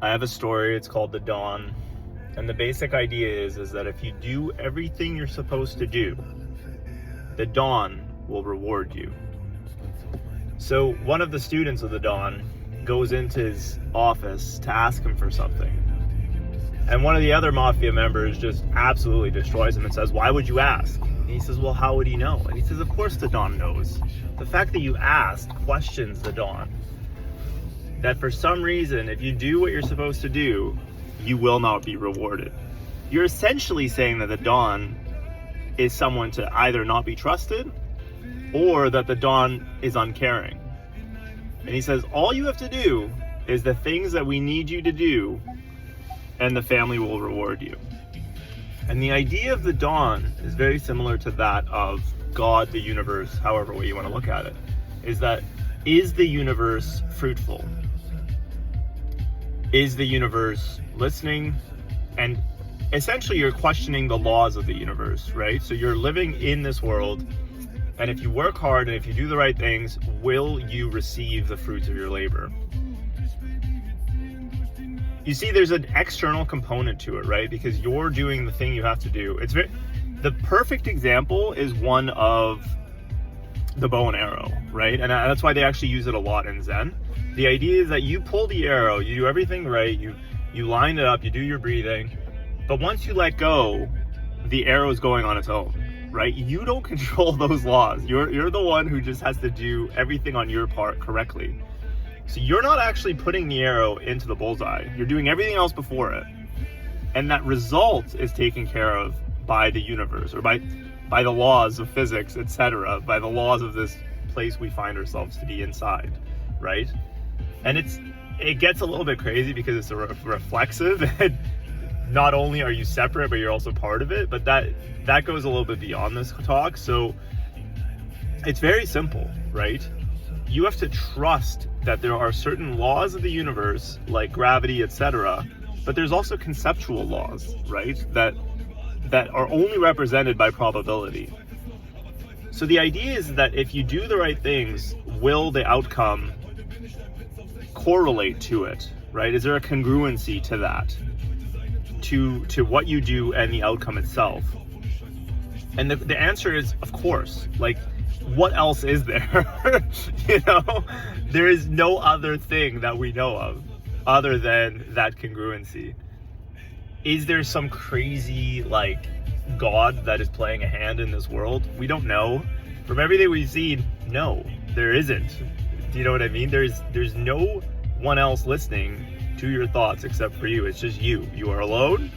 I have a story, it's called The Dawn. And the basic idea is that if you do everything you're supposed to do, the dawn will reward you. So one of the students of the dawn goes into his office to ask him for something. And one of the other mafia members just absolutely destroys him and says, "Why would you ask?" And he says, "Well, how would he know?" And he says, "Of course the dawn knows. The fact that you asked questions the dawn. That for some reason, if you do what you're supposed to do, you will not be rewarded." You're essentially saying that the dawn is someone to either not be trusted or that the dawn is uncaring. And he says, all you have to do is the things that we need you to do, and the family will reward you. And the idea of the dawn is very similar to that of God, the universe, however way you want to look at it, is that, is the universe fruitful? Is the universe listening? And essentially you're questioning the laws of the universe, right? So you're living in this world, and if you work hard and if you do the right things, will you receive the fruits of your labor? You see, there's an external component to it, right? Because you're doing the thing you have to do. The perfect example is one of the bow and arrow, right? And that's why they actually use it a lot in Zen. The idea is that you pull the arrow, you do everything right, you line it up, you do your breathing, but once you let go, the arrow is going on its own, right? You don't control those laws. You're the one who just has to do everything on your part correctly. So you're not actually putting the arrow into the bullseye. You're doing everything else before it. And that result is taken care of by the universe, or by the laws of physics, etc., by the laws of this place we find ourselves to be inside, right? And it gets a little bit crazy because it's reflexive, and not only are you separate, but you're also part of it. But that goes a little bit beyond this talk. So it's very simple, right? You have to trust that there are certain laws of the universe, like gravity, etc., but there's also conceptual laws, right? That are only represented by probability. So the idea is that if you do the right things, will the outcome correlate to it, right? Is there a congruency to that, to what you do and the outcome itself? And the answer is, of course. Like, what else is there? There is no other thing that we know of other than that congruency. Is there some crazy, like, God that is playing a hand in this world? We don't know. From everything we've seen, no, there isn't. Do you know what I mean? There's no one else listening to your thoughts except for you. It's just you. You are alone,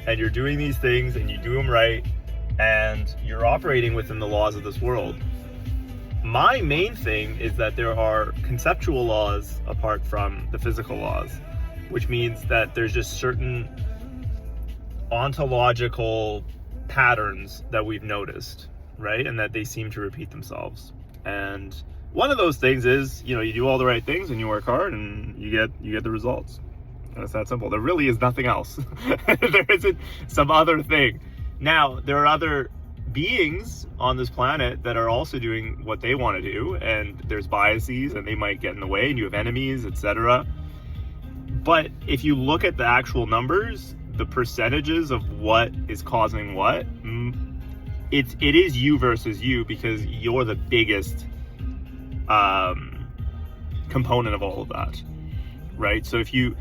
and you're doing these things, and you do them right, and you're operating within the laws of this world. My main thing is that there are conceptual laws apart from the physical laws, which means that there's just certain ontological patterns that we've noticed, right? And that they seem to repeat themselves. And one of those things is, you do all the right things and you work hard and you get the results. And it's that simple. There really is nothing else. There isn't some other thing. Now, there are other beings on this planet that are also doing what they want to do, and there's biases and they might get in the way, and you have enemies, etc. But if you look at the actual numbers, the percentages of what is causing what, it is you versus you, because you're the biggest component of all of that, right? So if you,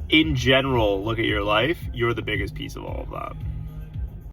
in general, look at your life, you're the biggest piece of all of that.